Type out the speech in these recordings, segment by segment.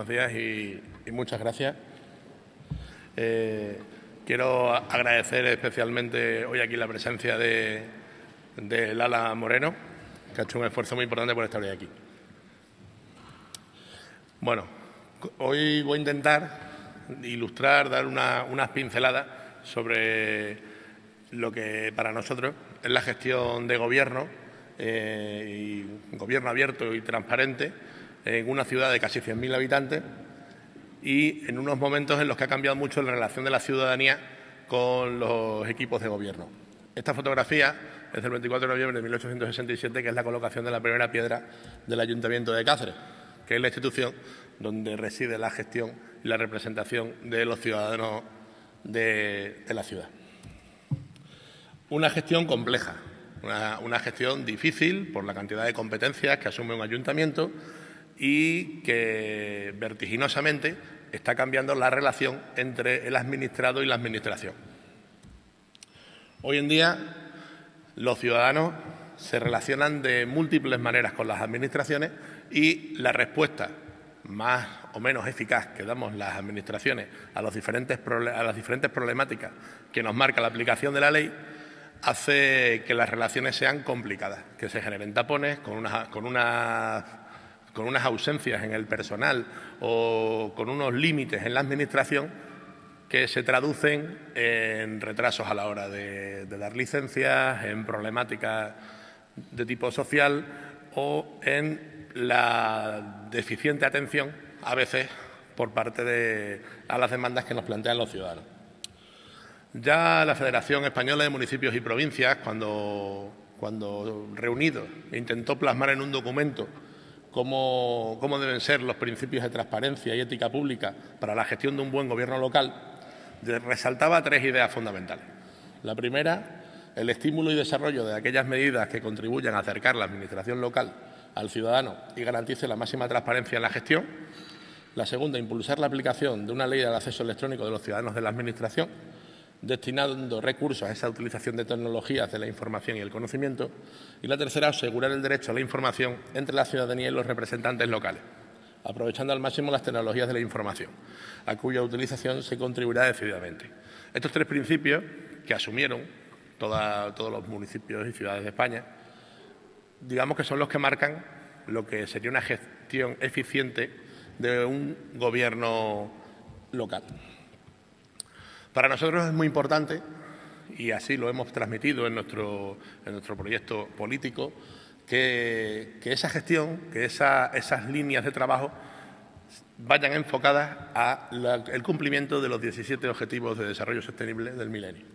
buenos días y muchas gracias. Quiero agradecer especialmente hoy aquí la presencia de Lala Moreno, que ha hecho un esfuerzo muy importante por estar hoy aquí. Bueno, hoy voy a intentar ilustrar, dar unas pinceladas sobre lo que para nosotros es la gestión de gobierno, y gobierno abierto y transparente en una ciudad de casi 100.000 habitantes y en unos momentos en los que ha cambiado mucho la relación de la ciudadanía con los equipos de gobierno. Esta fotografía es del 24 de noviembre de 1867, que es la colocación de la primera piedra del Ayuntamiento de Cáceres, que es la institución donde reside la gestión y la representación de los ciudadanos de la ciudad. Una gestión compleja, una gestión difícil por la cantidad de competencias que asume un ayuntamiento y que vertiginosamente está cambiando la relación entre el administrado y la administración. Hoy en día los ciudadanos se relacionan de múltiples maneras con las administraciones y la respuesta más o menos eficaz que damos las administraciones a las diferentes problemáticas que nos marca la aplicación de la ley hace que las relaciones sean complicadas, que se generen tapones con unas ausencias en el personal o con unos límites en la administración que se traducen en retrasos a la hora de dar licencias, en problemáticas de tipo social o en la deficiente atención, a veces, por parte a las demandas que nos plantean los ciudadanos. Ya la Federación Española de Municipios y Provincias, cuando reunido, intentó plasmar en un documento cómo deben ser los principios de transparencia y ética pública para la gestión de un buen gobierno local, resaltaba tres ideas fundamentales. La primera, el estímulo y desarrollo de aquellas medidas que contribuyan a acercar la administración local al ciudadano y garantice la máxima transparencia en la gestión. La segunda, impulsar la aplicación de una ley del acceso electrónico de los ciudadanos de la administración, destinando recursos a esa utilización de tecnologías de la información y el conocimiento. Y la tercera, asegurar el derecho a la información entre la ciudadanía y los representantes locales, aprovechando al máximo las tecnologías de la información, a cuya utilización se contribuirá decididamente. Estos tres principios que asumieron todos los municipios y ciudades de España, digamos que son los que marcan lo que sería una gestión eficiente de un gobierno local. Para nosotros es muy importante, y así lo hemos transmitido en nuestro proyecto político, que esa gestión, que esas líneas de trabajo vayan enfocadas al cumplimiento de los 17 Objetivos de Desarrollo Sostenible del Milenio.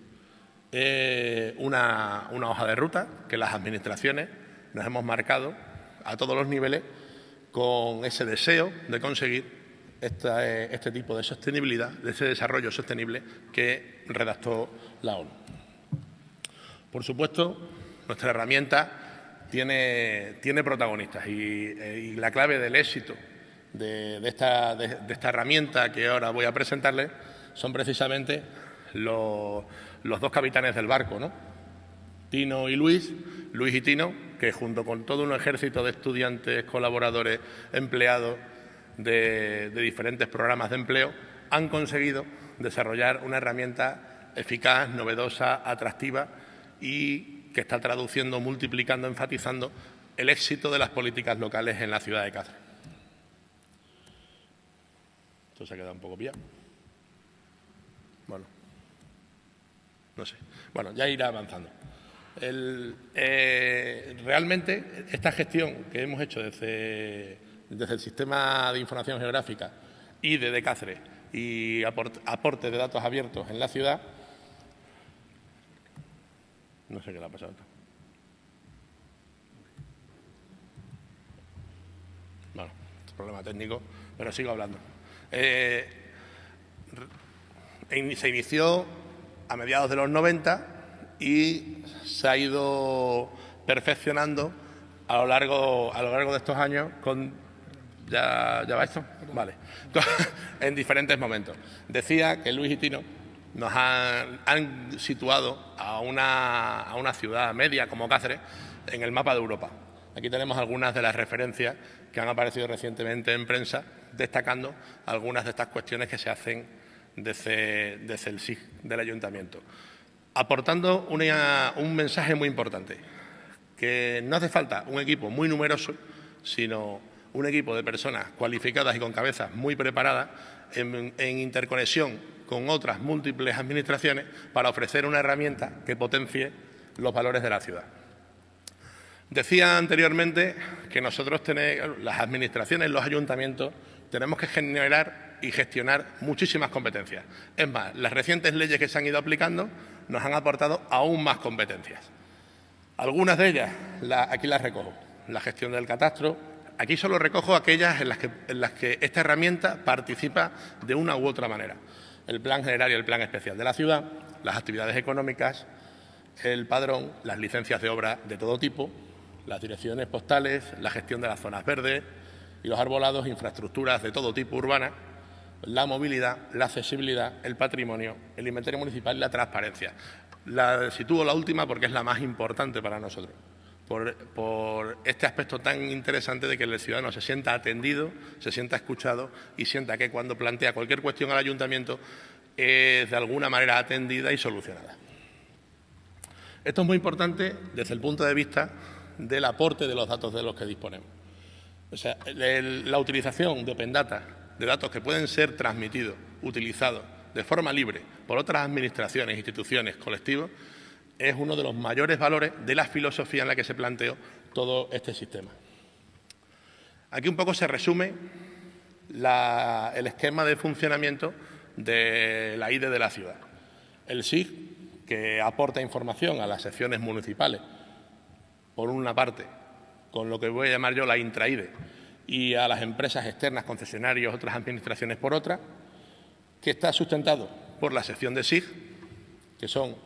Una hoja de ruta que las administraciones nos hemos marcado a todos los niveles con ese deseo de conseguir este tipo de sostenibilidad, de ese desarrollo sostenible que redactó la ONU. Por supuesto, nuestra herramienta tiene protagonistas y la clave del éxito de esta herramienta que ahora voy a presentarles son precisamente los dos capitanes del barco, ¿no? Tino y Luis y Tino, que junto con todo un ejército de estudiantes, colaboradores, empleados de diferentes programas de empleo, han conseguido desarrollar una herramienta eficaz, novedosa, atractiva y que está traduciendo, multiplicando, enfatizando el éxito de las políticas locales en la ciudad de Cáceres. Esto se ha quedado un poco pillado. Bueno, no sé. Bueno, ya irá avanzando. Realmente, esta gestión que hemos hecho desde el Sistema de Información Geográfica y de Cáceres y aporte de datos abiertos en la ciudad, no sé qué le ha pasado. Bueno, problema técnico, pero sigo hablando. Se inició a mediados de los 90 y se ha ido perfeccionando a lo largo de estos años ¿Ya va esto? Vale. En diferentes momentos. Decía que Luis y Tino nos han situado a una ciudad media como Cáceres en el mapa de Europa. Aquí tenemos algunas de las referencias que han aparecido recientemente en prensa, destacando algunas de estas cuestiones que se hacen desde el SIG del Ayuntamiento, aportando un mensaje muy importante, que no hace falta un equipo muy numeroso, sino un equipo de personas cualificadas y con cabezas muy preparadas en interconexión con otras múltiples administraciones para ofrecer una herramienta que potencie los valores de la ciudad. Decía anteriormente que nosotros, las administraciones, los ayuntamientos, tenemos que generar y gestionar muchísimas competencias. Es más, las recientes leyes que se han ido aplicando nos han aportado aún más competencias. Algunas de ellas, aquí las recojo. La gestión del catastro. Aquí solo recojo aquellas en las que esta herramienta participa de una u otra manera. El plan general y el plan especial de la ciudad, las actividades económicas, el padrón, las licencias de obra de todo tipo, las direcciones postales, la gestión de las zonas verdes y los arbolados, infraestructuras de todo tipo urbanas, la movilidad, la accesibilidad, el patrimonio, el inventario municipal y la transparencia. Sitúo la última porque es la más importante para nosotros, por este aspecto tan interesante de que el ciudadano se sienta atendido, se sienta escuchado y sienta que cuando plantea cualquier cuestión al ayuntamiento es de alguna manera atendida y solucionada. Esto es muy importante desde el punto de vista del aporte de los datos de los que disponemos. O sea, la utilización de Open Data, de datos que pueden ser transmitidos, utilizados de forma libre por otras administraciones, instituciones, colectivos, es uno de los mayores valores de la filosofía en la que se planteó todo este sistema. Aquí un poco se resume el esquema de funcionamiento de la IDE de la ciudad. El SIG, que aporta información a las secciones municipales, por una parte, con lo que voy a llamar yo la intraide, y a las empresas externas, concesionarios, otras administraciones por otra, que está sustentado por la sección de SIG, que son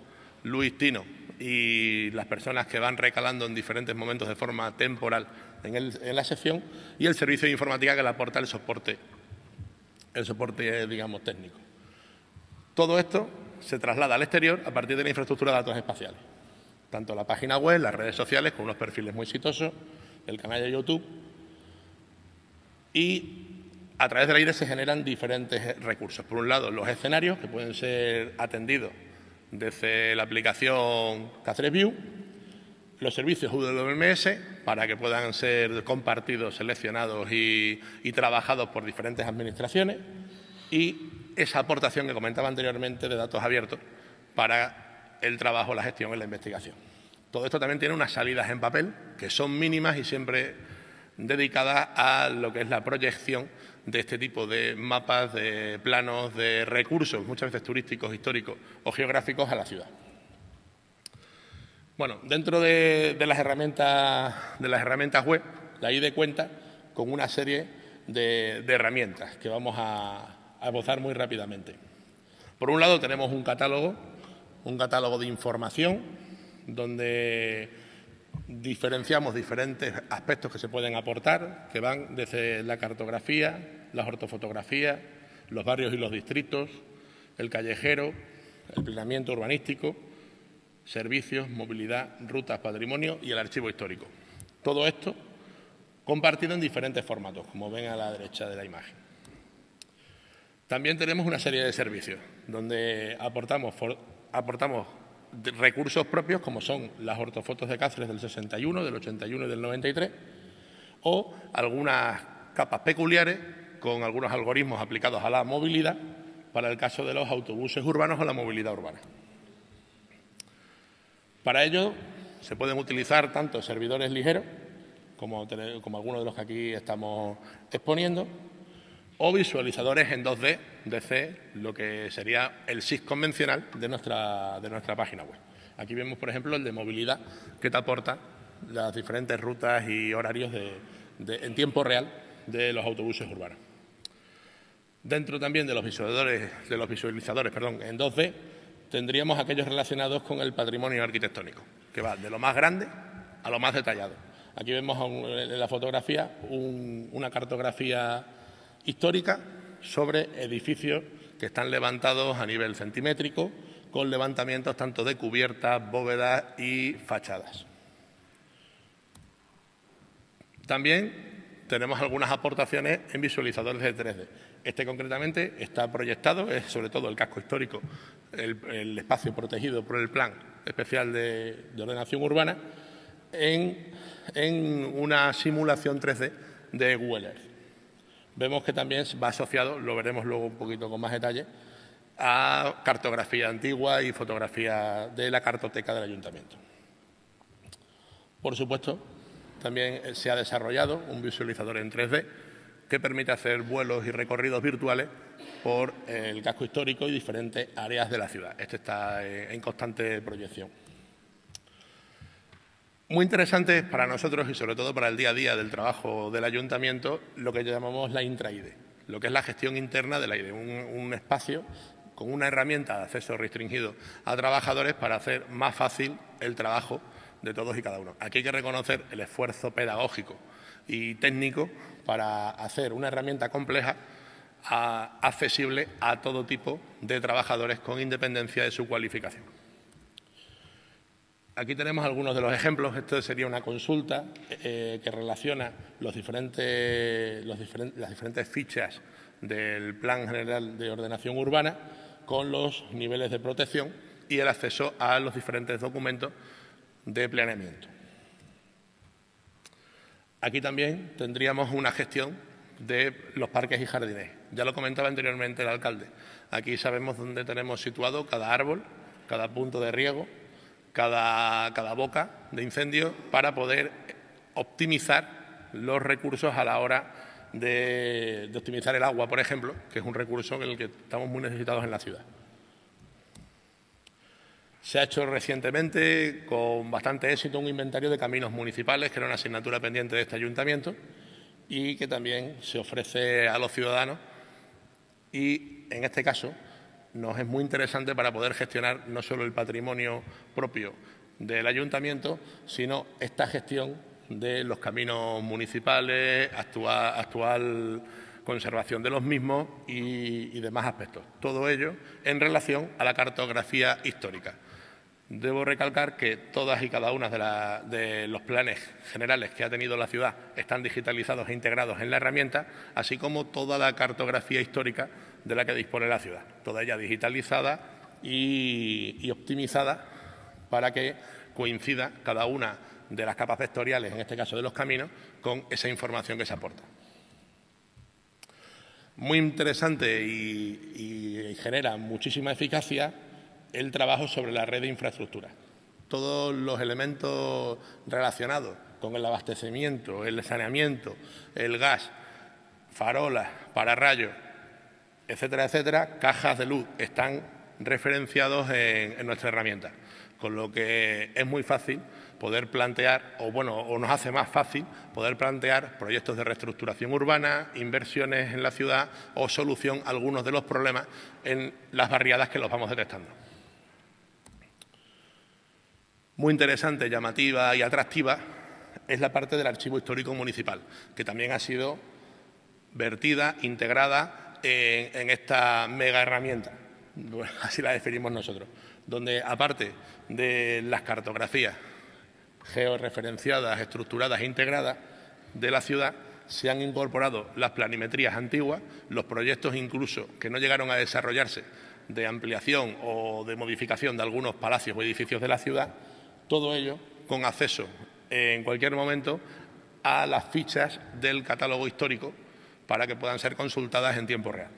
Luis, Tino y las personas que van recalando en diferentes momentos de forma temporal en la sección, y el servicio de informática que le aporta el soporte digamos, técnico. Todo esto se traslada al exterior a partir de la infraestructura de datos espaciales. Tanto la página web, las redes sociales, con unos perfiles muy exitosos, el canal de YouTube, y a través de la IDE se generan diferentes recursos. Por un lado, los escenarios, que pueden ser atendidos desde la aplicación Cáceres View, los servicios WMS, para que puedan ser compartidos, seleccionados y trabajados por diferentes administraciones, y esa aportación que comentaba anteriormente de datos abiertos para el trabajo, la gestión y la investigación. Todo esto también tiene unas salidas en papel que son mínimas y siempre dedicadas a lo que es la proyección de este tipo de mapas, de planos, de recursos, muchas veces turísticos, históricos o geográficos a la ciudad. Bueno, dentro de las herramientas web, la IDE cuenta con una serie de herramientas que vamos a esbozar muy rápidamente. Por un lado, tenemos un catálogo de información donde diferenciamos diferentes aspectos que se pueden aportar, que van desde la cartografía, las ortofotografías, los barrios y los distritos, el callejero, el planeamiento urbanístico, servicios, movilidad, rutas, patrimonio y el archivo histórico. Todo esto compartido en diferentes formatos, como ven a la derecha de la imagen. También tenemos una serie de servicios donde aportamos recursos propios, como son las ortofotos de Cáceres del 61, del 81 y del 93, o algunas capas peculiares con algunos algoritmos aplicados a la movilidad para el caso de los autobuses urbanos o la movilidad urbana. Para ello se pueden utilizar tanto servidores ligeros, como algunos de los que aquí estamos exponiendo, o visualizadores en 2D desde lo que sería el SIG convencional de nuestra página web. Aquí vemos, por ejemplo, el de movilidad, que te aporta las diferentes rutas y horarios en tiempo real de los autobuses urbanos. Dentro también de los visualizadores en 2D, tendríamos aquellos relacionados con el patrimonio arquitectónico, que va de lo más grande a lo más detallado. Aquí vemos en la fotografía una cartografía histórica sobre edificios que están levantados a nivel centimétrico, con levantamientos tanto de cubiertas, bóvedas y fachadas. También tenemos algunas aportaciones en visualizadores de 3D. Este concretamente está proyectado, es sobre todo el casco histórico, el espacio protegido por el Plan Especial de Ordenación Urbana, en una simulación 3D de Google Earth. Vemos que también va asociado, lo veremos luego un poquito con más detalle, a cartografía antigua y fotografía de la cartoteca del Ayuntamiento. Por supuesto, también se ha desarrollado un visualizador en 3D que permite hacer vuelos y recorridos virtuales por el casco histórico y diferentes áreas de la ciudad. Este está en constante proyección. Muy interesante para nosotros y sobre todo para el día a día del trabajo del Ayuntamiento lo que llamamos la intraide, lo que es la gestión interna del aire, un espacio con una herramienta de acceso restringido a trabajadores para hacer más fácil el trabajo de todos y cada uno. Aquí hay que reconocer el esfuerzo pedagógico y técnico para hacer una herramienta compleja accesible a todo tipo de trabajadores con independencia de su cualificación. Aquí tenemos algunos de los ejemplos. Esto sería una consulta que relaciona las diferentes fichas del Plan General de Ordenación Urbana con los niveles de protección y el acceso a los diferentes documentos de planeamiento. Aquí también tendríamos una gestión de los parques y jardines. Ya lo comentaba anteriormente el alcalde. Aquí sabemos dónde tenemos situado cada árbol, cada punto de riego, cada boca de incendio para poder optimizar los recursos a la hora de optimizar el agua, por ejemplo, que es un recurso en el que estamos muy necesitados en la ciudad. Se ha hecho recientemente, con bastante éxito, un inventario de caminos municipales, que era una asignatura pendiente de este ayuntamiento y que también se ofrece a los ciudadanos. Y, en este caso, nos es muy interesante para poder gestionar no solo el patrimonio propio del ayuntamiento, sino esta gestión de los caminos municipales, actual conservación de los mismos y demás aspectos. Todo ello en relación a la cartografía histórica. Debo recalcar que todas y cada una de los planes generales que ha tenido la ciudad están digitalizados e integrados en la herramienta, así como toda la cartografía histórica de la que dispone la ciudad, toda ella digitalizada y optimizada para que coincida cada una de las capas vectoriales, en este caso de los caminos, con esa información que se aporta. Muy interesante y genera muchísima eficacia el trabajo sobre la red de infraestructura. Todos los elementos relacionados con el abastecimiento, el saneamiento, el gas, farolas, pararrayos, etcétera, etcétera, cajas de luz, están referenciados en nuestra herramienta, con lo que es muy fácil poder plantear, o nos hace más fácil poder plantear proyectos de reestructuración urbana, inversiones en la ciudad o solución a algunos de los problemas en las barriadas que los vamos detectando. Muy interesante, llamativa y atractiva es la parte del archivo histórico municipal, que también ha sido vertida, integrada en esta mega herramienta, así la definimos nosotros, donde aparte de las cartografías georreferenciadas, estructuradas e integradas de la ciudad, se han incorporado las planimetrías antiguas, los proyectos incluso que no llegaron a desarrollarse de ampliación o de modificación de algunos palacios o edificios de la ciudad, todo ello con acceso en cualquier momento a las fichas del catálogo histórico para que puedan ser consultadas en tiempo real.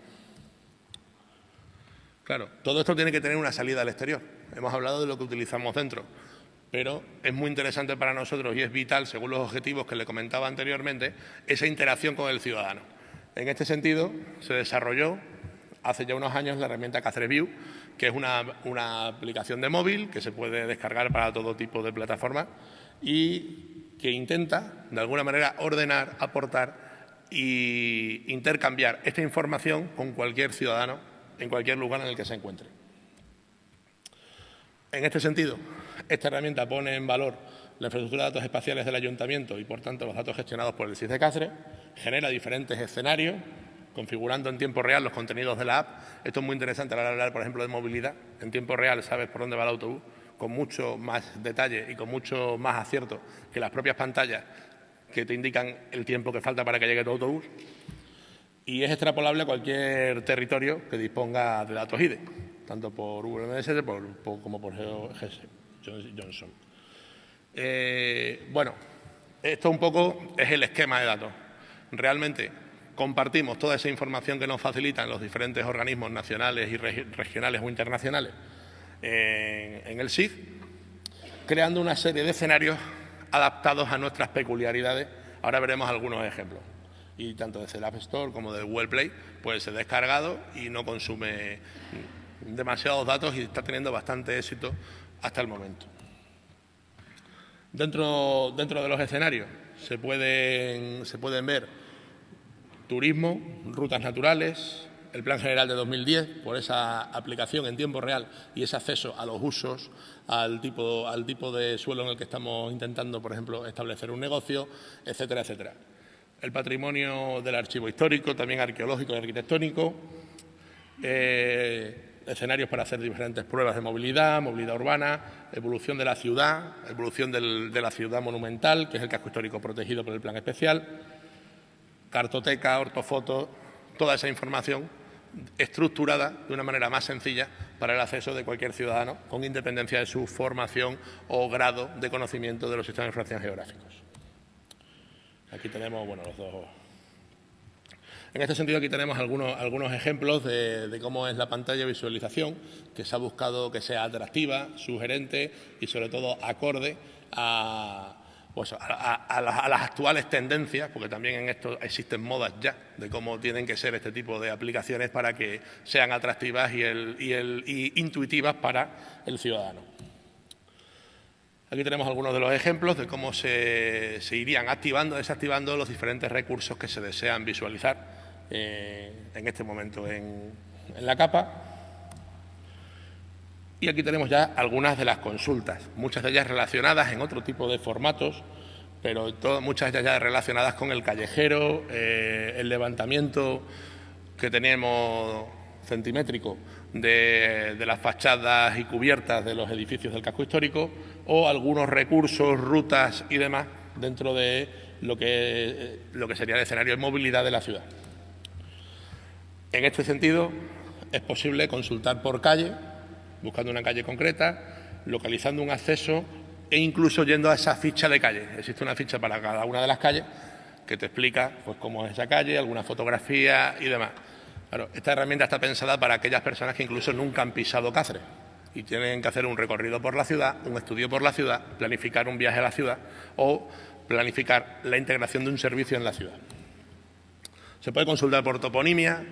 Claro, todo esto tiene que tener una salida al exterior. Hemos hablado de lo que utilizamos dentro, pero es muy interesante para nosotros y es vital, según los objetivos que le comentaba anteriormente, esa interacción con el ciudadano. En este sentido, se desarrolló hace ya unos años la herramienta Cáceres View, que es una aplicación de móvil que se puede descargar para todo tipo de plataformas y que intenta, de alguna manera, ordenar, aportar e intercambiar esta información con cualquier ciudadano en cualquier lugar en el que se encuentre. En este sentido, esta herramienta pone en valor la infraestructura de datos espaciales del Ayuntamiento y, por tanto, los datos gestionados por el SIS de Cáceres, genera diferentes escenarios, configurando en tiempo real los contenidos de la app. Esto es muy interesante a la hora de hablar, por ejemplo, de movilidad. En tiempo real sabes por dónde va el autobús, con mucho más detalle y con mucho más acierto que las propias pantallas que te indican el tiempo que falta para que llegue tu autobús, y es extrapolable a cualquier territorio que disponga de datos IDE, tanto por UMS como por GS Johnson. Bueno, esto un poco es el esquema de datos. Realmente compartimos toda esa información que nos facilitan los diferentes organismos nacionales y regionales o internacionales en el SIG, creando una serie de escenarios adaptados a nuestras peculiaridades. Ahora veremos algunos ejemplos. Y tanto desde el App Store como del Google Play puede ser descargado y no consume demasiados datos y está teniendo bastante éxito hasta el momento. Dentro de los escenarios se pueden ver turismo, rutas naturales, el Plan General de 2010, por esa aplicación en tiempo real y ese acceso a los usos, al tipo de suelo en el que estamos intentando, por ejemplo, establecer un negocio, etcétera, etcétera. El patrimonio del archivo histórico, también arqueológico y arquitectónico, escenarios para hacer diferentes pruebas de movilidad urbana, evolución de la ciudad, evolución de la ciudad monumental, que es el casco histórico protegido por el plan especial, cartoteca, ortofotos, toda esa información estructurada de una manera más sencilla para el acceso de cualquier ciudadano, con independencia de su formación o grado de conocimiento de los sistemas de información geográficos. Aquí tenemos, bueno, los dos. En este sentido, aquí tenemos algunos ejemplos de cómo es la pantalla de visualización, que se ha buscado que sea atractiva, sugerente y, sobre todo, acorde a las actuales tendencias, porque también en esto existen modas ya de cómo tienen que ser este tipo de aplicaciones para que sean atractivas y intuitivas para el ciudadano. Aquí tenemos algunos de los ejemplos de cómo se irían activando o desactivando los diferentes recursos que se desean visualizar en este momento en la capa. Y aquí tenemos ya algunas de las consultas, muchas de ellas relacionadas en otro tipo de formatos, pero muchas de ellas ya relacionadas con el callejero, el levantamiento que tenemos centimétrico de las fachadas y cubiertas de los edificios del casco histórico, o algunos recursos, rutas y demás dentro de lo que sería el escenario de movilidad de la ciudad. En este sentido, es posible consultar por calle, buscando una calle concreta, localizando un acceso e incluso yendo a esa ficha de calle. Existe una ficha para cada una de las calles que te explica pues, cómo es esa calle, alguna fotografía y demás. Claro, esta herramienta está pensada para aquellas personas que incluso nunca han pisado Cáceres y tienen que hacer un recorrido por la ciudad, un estudio por la ciudad, planificar un viaje a la ciudad o planificar la integración de un servicio en la ciudad. Se puede consultar por toponimia,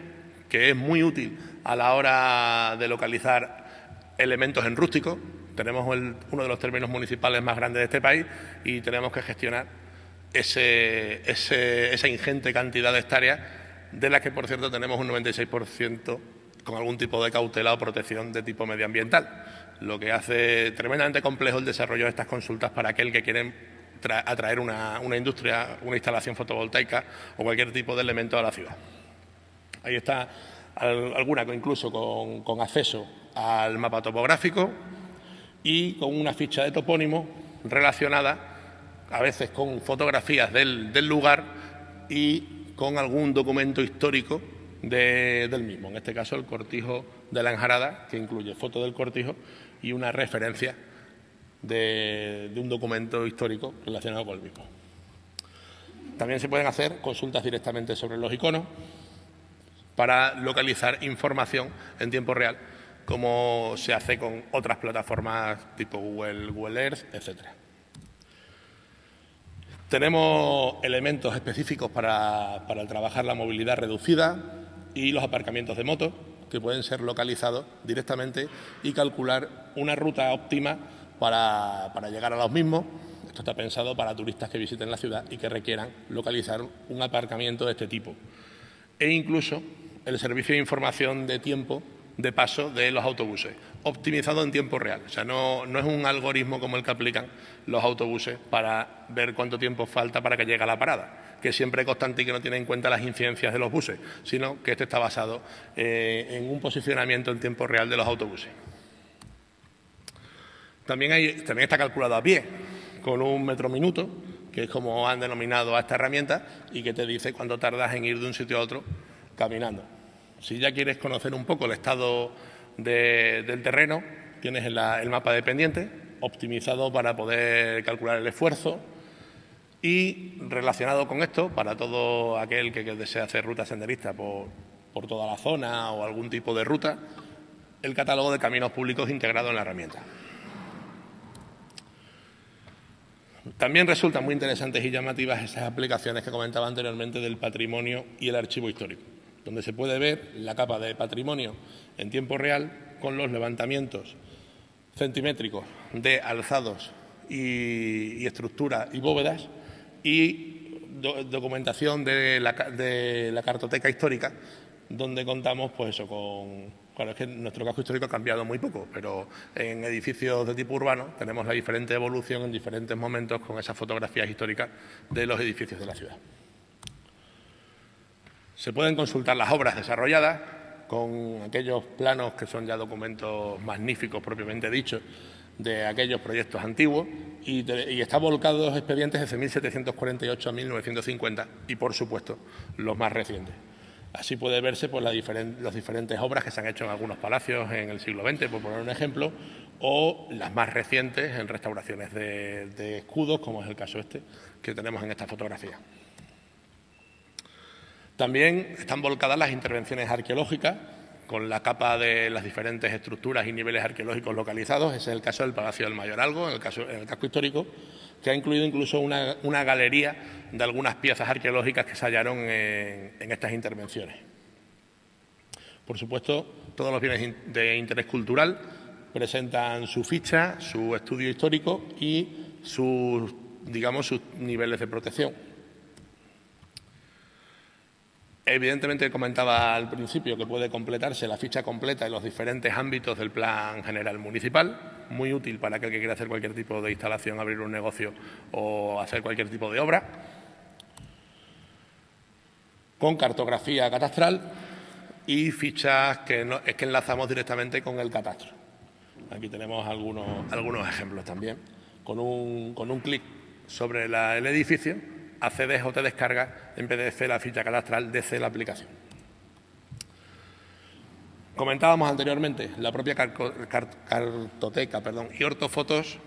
que es muy útil a la hora de localizar elementos en rústico. Tenemos uno de los términos municipales más grandes de este país y tenemos que gestionar esa ingente cantidad de hectáreas, de las que, por cierto, tenemos un 96% con algún tipo de cautela o protección de tipo medioambiental, lo que hace tremendamente complejo el desarrollo de estas consultas para aquel que quiere atraer una industria, una instalación fotovoltaica o cualquier tipo de elemento a la ciudad. Ahí está alguna incluso con acceso al mapa topográfico y con una ficha de topónimo relacionada a veces con fotografías del lugar y con algún documento histórico del mismo. En este caso, el cortijo de la Enjarada, que incluye foto del cortijo y una referencia de un documento histórico relacionado con el mismo. También se pueden hacer consultas directamente sobre los iconos para localizar información en tiempo real, como se hace con otras plataformas tipo Google Earth, etcétera. Tenemos elementos específicos para trabajar la movilidad reducida y los aparcamientos de motos, que pueden ser localizados directamente y calcular una ruta óptima para llegar a los mismos. Esto está pensado para turistas que visiten la ciudad y que requieran localizar un aparcamiento de este tipo. E incluso el servicio de información de tiempo de paso de los autobuses, optimizado en tiempo real. O sea, no es un algoritmo como el que aplican los autobuses para ver cuánto tiempo falta para que llegue a la parada, que siempre es constante y que no tiene en cuenta las incidencias de los buses, sino que este está basado en un posicionamiento en tiempo real de los autobuses. También está calculado a pie, con un metro minuto, que es como han denominado a esta herramienta, y que te dice cuánto tardas en ir de un sitio a otro caminando. Si ya quieres conocer un poco el estado del terreno, tienes el mapa de pendientes, optimizado para poder calcular el esfuerzo, y relacionado con esto, para todo aquel que desea hacer ruta senderista por toda la zona o algún tipo de ruta, el catálogo de caminos públicos integrado en la herramienta. También resultan muy interesantes y llamativas esas aplicaciones que comentaba anteriormente del patrimonio y el archivo histórico, donde se puede ver la capa de patrimonio en tiempo real con los levantamientos centimétricos de alzados y estructuras y bóvedas, y documentación de la cartoteca histórica, donde contamos pues eso con... Claro, es que nuestro casco histórico ha cambiado muy poco, pero en edificios de tipo urbano tenemos la diferente evolución en diferentes momentos con esas fotografías históricas de los edificios de la ciudad. Se pueden consultar las obras desarrolladas con aquellos planos que son ya documentos magníficos propiamente dichos de aquellos proyectos antiguos, y está volcado los expedientes desde 1748 a 1950 y, por supuesto, los más recientes. Así puede verse pues, las diferentes obras que se han hecho en algunos palacios en el siglo XX, por poner un ejemplo, o las más recientes en restauraciones de escudos, como es el caso este que tenemos en esta fotografía. También están volcadas las intervenciones arqueológicas, con la capa de las diferentes estructuras y niveles arqueológicos localizados. Ese es el caso del Palacio del Mayoralgo, en el casco histórico, que ha incluido incluso una galería de algunas piezas arqueológicas que se hallaron en estas intervenciones. Por supuesto, todos los bienes de interés cultural presentan su ficha, su estudio histórico y sus niveles de protección. Evidentemente, comentaba al principio que puede completarse la ficha completa en los diferentes ámbitos del Plan General Municipal, muy útil para aquel que quiera hacer cualquier tipo de instalación, abrir un negocio o hacer cualquier tipo de obra, con cartografía catastral y fichas que enlazamos directamente con el catastro. Aquí tenemos algunos ejemplos también. Con un clic sobre el edificio, accedes o te descargas en PDF la ficha catastral desde la aplicación. Comentábamos anteriormente, la propia cartoteca y ortofotos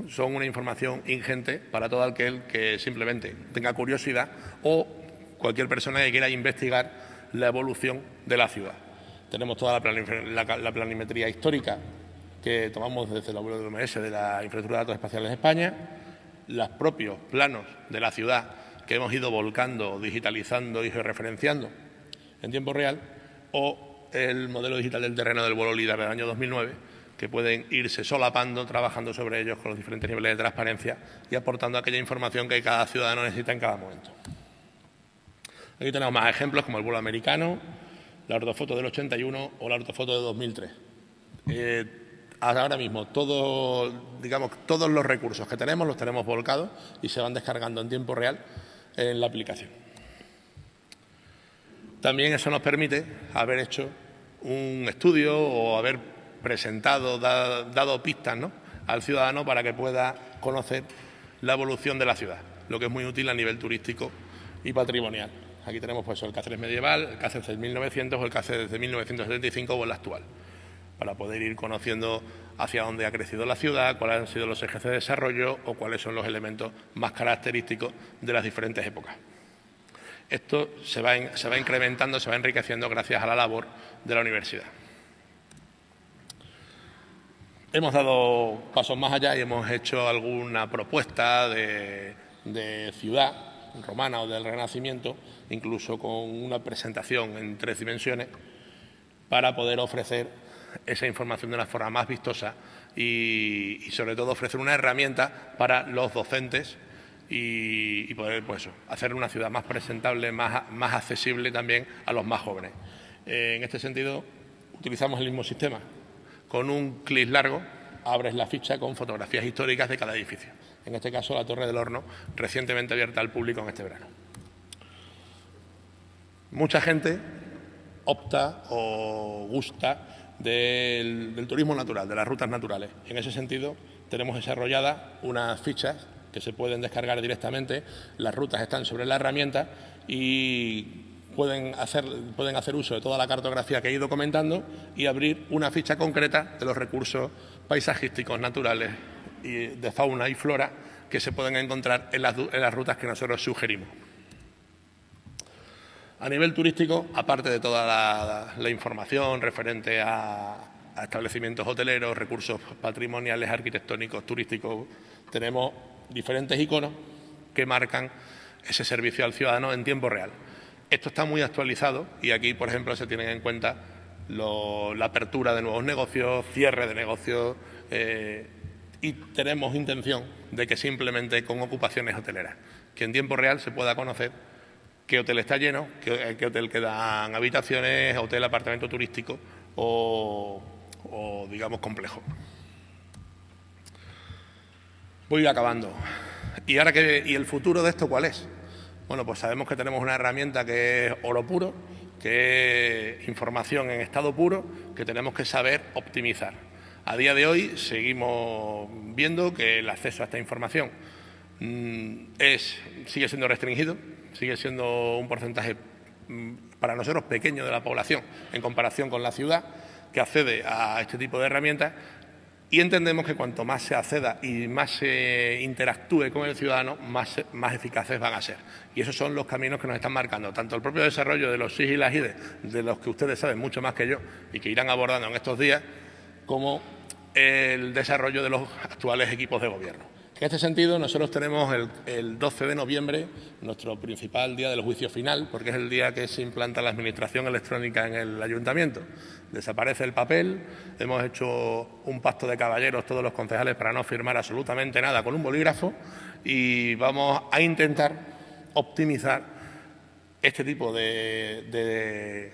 son una información ingente para todo aquel que simplemente tenga curiosidad o cualquier persona que quiera investigar la evolución de la ciudad. Tenemos toda la planimetría histórica que tomamos desde la WMS de la Infraestructura de Datos Espaciales de España, los propios planos de la ciudad que hemos ido volcando, digitalizando y georreferenciando en tiempo real, o el modelo digital del terreno del vuelo LIDAR del año 2009, que pueden irse solapando, trabajando sobre ellos con los diferentes niveles de transparencia y aportando aquella información que cada ciudadano necesita en cada momento. Aquí tenemos más ejemplos como el vuelo americano, la ortofoto del 81 o la ortofoto de 2003. Ahora mismo todos los recursos que tenemos los tenemos volcados y se van descargando en tiempo real en la aplicación. También eso nos permite haber hecho un estudio o haber presentado, dado pistas, ¿no?, al ciudadano para que pueda conocer la evolución de la ciudad, lo que es muy útil a nivel turístico y patrimonial. Aquí tenemos pues, el Cáceres medieval, el Cáceres de 1900 o el Cáceres de 1975 o el actual, para poder ir conociendo hacia dónde ha crecido la ciudad, cuáles han sido los ejes de desarrollo o cuáles son los elementos más característicos de las diferentes épocas. Esto se va incrementando, se va enriqueciendo gracias a la labor de la universidad. Hemos dado pasos más allá y hemos hecho alguna propuesta de ciudad romana o del Renacimiento, incluso con una presentación en 3 dimensiones, para poder ofrecer esa información de una forma más vistosa y sobre todo ofrecer una herramienta para los docentes y poder pues, hacer una ciudad más presentable, más accesible también a los más jóvenes. En este sentido, utilizamos el mismo sistema. Con un clic largo abres la ficha con fotografías históricas de cada edificio. En este caso, la Torre del Horno, recientemente abierta al público en este verano. Mucha gente opta o gusta del turismo natural, de las rutas naturales. En ese sentido, tenemos desarrolladas unas fichas que se pueden descargar directamente. Las rutas están sobre la herramienta y pueden hacer uso de toda la cartografía que he ido comentando y abrir una ficha concreta de los recursos paisajísticos, naturales y de fauna y flora que se pueden encontrar en las rutas que nosotros sugerimos. A nivel turístico, aparte de toda la información referente a establecimientos hoteleros, recursos patrimoniales, arquitectónicos, turísticos, tenemos diferentes iconos que marcan ese servicio al ciudadano en tiempo real. Esto está muy actualizado y aquí, por ejemplo, se tienen en cuenta la apertura de nuevos negocios, cierre de negocios y tenemos intención de que simplemente con ocupaciones hoteleras, que en tiempo real se pueda conocer qué hotel está lleno, qué hotel quedan habitaciones, hotel, apartamento turístico o digamos, complejo. Voy acabando. ¿Y el futuro de esto cuál es? Bueno, pues sabemos que tenemos una herramienta que es oro puro, que es información en estado puro, que tenemos que saber optimizar. A día de hoy seguimos viendo que el acceso a esta información sigue siendo restringido, sigue siendo un porcentaje para nosotros pequeño de la población en comparación con la ciudad que accede a este tipo de herramientas y entendemos que cuanto más se acceda y más se interactúe con el ciudadano, más eficaces van a ser. Y esos son los caminos que nos están marcando, tanto el propio desarrollo de los SIG y las IDE, de los que ustedes saben mucho más que yo y que irán abordando en estos días, como el desarrollo de los actuales equipos de gobierno. En este sentido, nosotros tenemos el 12 de noviembre, nuestro principal día del juicio final, porque es el día que se implanta la administración electrónica en el ayuntamiento. Desaparece el papel, hemos hecho un pacto de caballeros todos los concejales para no firmar absolutamente nada con un bolígrafo y vamos a intentar optimizar este tipo de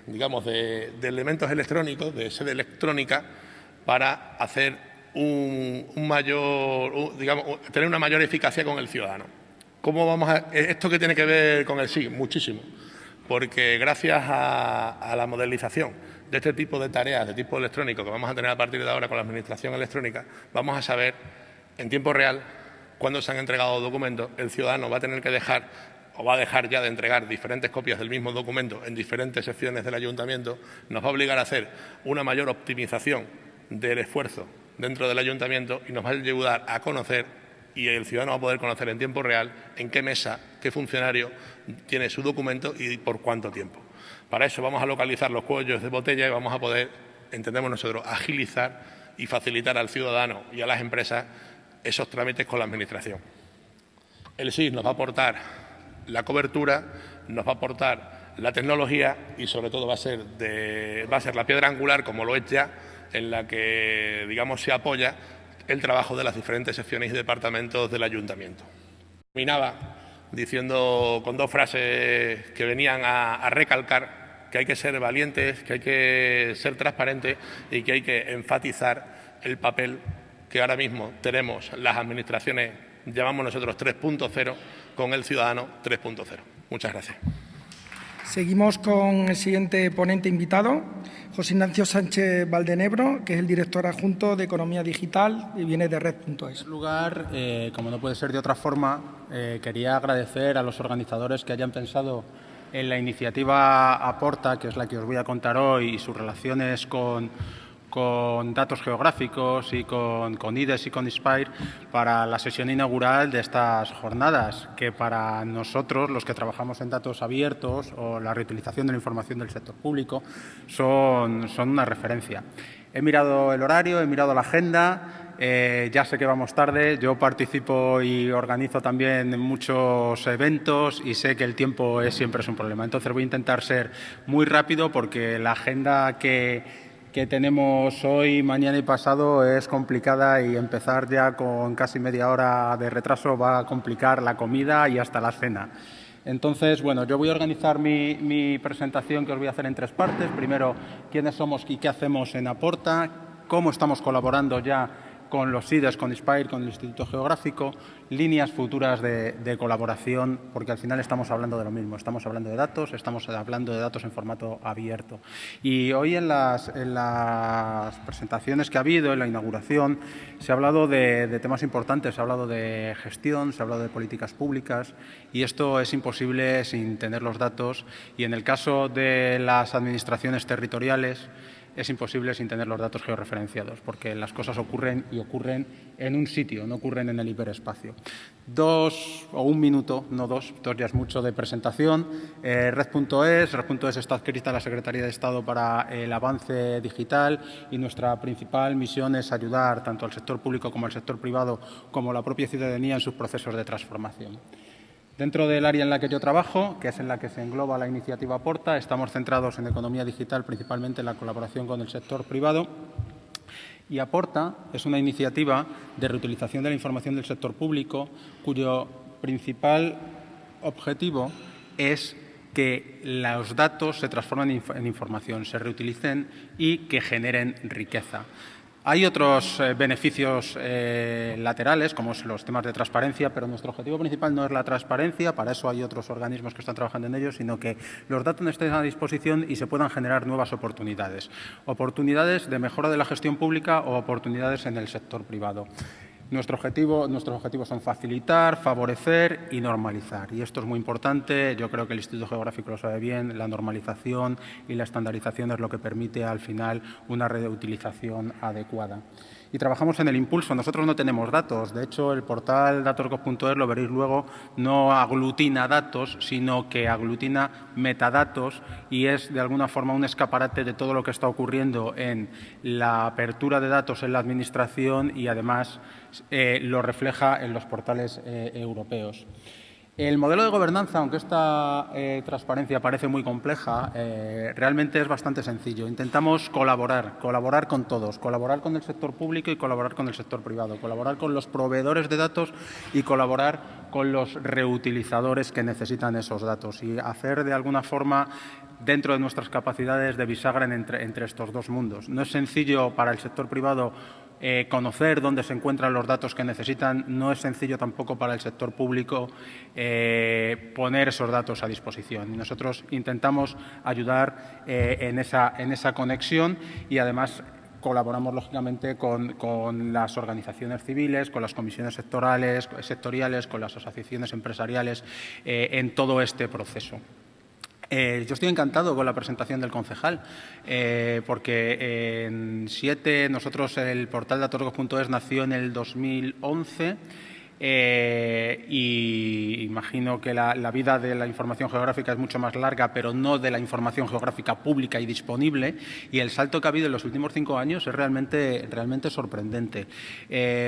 elementos electrónicos, de sede electrónica, para hacer tener una mayor eficacia con el ciudadano. ¿Esto qué tiene que ver con el SIG? Muchísimo, porque gracias a la modelización de este tipo de tareas de tipo electrónico que vamos a tener a partir de ahora con la administración electrónica, vamos a saber en tiempo real cuándo se han entregado documentos. El ciudadano va a tener que dejar ya de entregar diferentes copias del mismo documento en diferentes secciones del ayuntamiento, nos va a obligar a hacer una mayor optimización del esfuerzo dentro del ayuntamiento y nos va a ayudar a conocer, y el ciudadano va a poder conocer en tiempo real en qué mesa, qué funcionario tiene su documento y por cuánto tiempo. Para eso vamos a localizar los cuellos de botella y vamos a poder, entendemos nosotros, agilizar y facilitar al ciudadano y a las empresas esos trámites con la administración. El SIG nos va a aportar la cobertura, nos va a aportar la tecnología y sobre todo va a ser la piedra angular, como lo es ya, en la que, digamos, se apoya el trabajo de las diferentes secciones y departamentos del ayuntamiento. Terminaba diciendo con dos frases que venían a recalcar que hay que ser valientes, que hay que ser transparentes y que hay que enfatizar el papel que ahora mismo tenemos las administraciones, llamamos nosotros 3.0, con el ciudadano 3.0. Muchas gracias. Seguimos con el siguiente ponente invitado, José Ignacio Sánchez Valdenebro, que es el director adjunto de Economía Digital y viene de Red.es. En primer lugar, como no puede ser de otra forma, quería agradecer a los organizadores que hayan pensado en la iniciativa Aporta, que es la que os voy a contar hoy, y sus relaciones con datos geográficos y con IDES y con Inspire para la sesión inaugural de estas jornadas, que para nosotros, los que trabajamos en datos abiertos o la reutilización de la información del sector público, son una referencia. He mirado el horario, he mirado la agenda, ya sé que vamos tarde, yo participo y organizo también muchos eventos y sé que el tiempo siempre es un problema. Entonces voy a intentar ser muy rápido porque la agenda que tenemos hoy, mañana y pasado es complicada y empezar ya con casi media hora de retraso va a complicar la comida y hasta la cena. Entonces, bueno, yo voy a organizar mi presentación que os voy a hacer en tres partes. Primero, quiénes somos y qué hacemos en Aporta, cómo estamos colaborando ya con los IDES, con ISPAIR, con el Instituto Geográfico, líneas futuras de colaboración, porque al final estamos hablando de lo mismo, estamos hablando de datos, estamos hablando de datos en formato abierto. Y hoy en las presentaciones que ha habido, en la inauguración, se ha hablado de temas importantes, se ha hablado de gestión, se ha hablado de políticas públicas, y esto es imposible sin tener los datos, y en el caso de las administraciones territoriales, es imposible sin tener los datos georreferenciados, porque las cosas ocurren y ocurren en un sitio, no ocurren en el hiperespacio. 2 o 1 minuto, no 2 ya es mucho de presentación. Red.es está adscrita a la Secretaría de Estado para el avance digital y nuestra principal misión es ayudar tanto al sector público como al sector privado, como la propia ciudadanía en sus procesos de transformación. Dentro del área en la que yo trabajo, que es en la que se engloba la iniciativa Aporta, estamos centrados en economía digital, principalmente en la colaboración con el sector privado. Y Aporta es una iniciativa de reutilización de la información del sector público, cuyo principal objetivo es que los datos se transformen en información, se reutilicen y que generen riqueza. Hay otros beneficios laterales, como los temas de transparencia, pero nuestro objetivo principal no es la transparencia, para eso hay otros organismos que están trabajando en ello, sino que los datos estén a disposición y se puedan generar nuevas oportunidades. Oportunidades de mejora de la gestión pública o oportunidades en el sector privado. Nuestros objetivos son facilitar, favorecer y normalizar. Y esto es muy importante. Yo creo que el Instituto Geográfico lo sabe bien. La normalización y la estandarización es lo que permite, al final, una reutilización adecuada. Y trabajamos en el impulso. Nosotros no tenemos datos. De hecho, el portal datos.gov.es, lo veréis luego, no aglutina datos, sino que aglutina metadatos y es, de alguna forma, un escaparate de todo lo que está ocurriendo en la apertura de datos en la Administración y, además, lo refleja en los portales europeos. El modelo de gobernanza, aunque esta transparencia parece muy compleja, realmente es bastante sencillo. Intentamos colaborar con todos, colaborar con el sector público y colaborar con el sector privado, colaborar con los proveedores de datos y colaborar con los reutilizadores que necesitan esos datos y hacer de alguna forma, dentro de nuestras capacidades, de bisagra entre estos dos mundos. No es sencillo para el sector privado conocer dónde se encuentran los datos que necesitan, no es sencillo tampoco para el sector público poner esos datos a disposición. Y nosotros intentamos ayudar en esa conexión y, además, colaboramos, lógicamente, con las organizaciones civiles, con las comisiones sectoriales, con las asociaciones empresariales en todo este proceso. Yo estoy encantado con la presentación del concejal, porque el portal datos.gov.es nació en el 2011 y imagino que la vida de la información geográfica es mucho más larga, pero no de la información geográfica pública y disponible, y el salto que ha habido en los últimos 5 años es realmente sorprendente.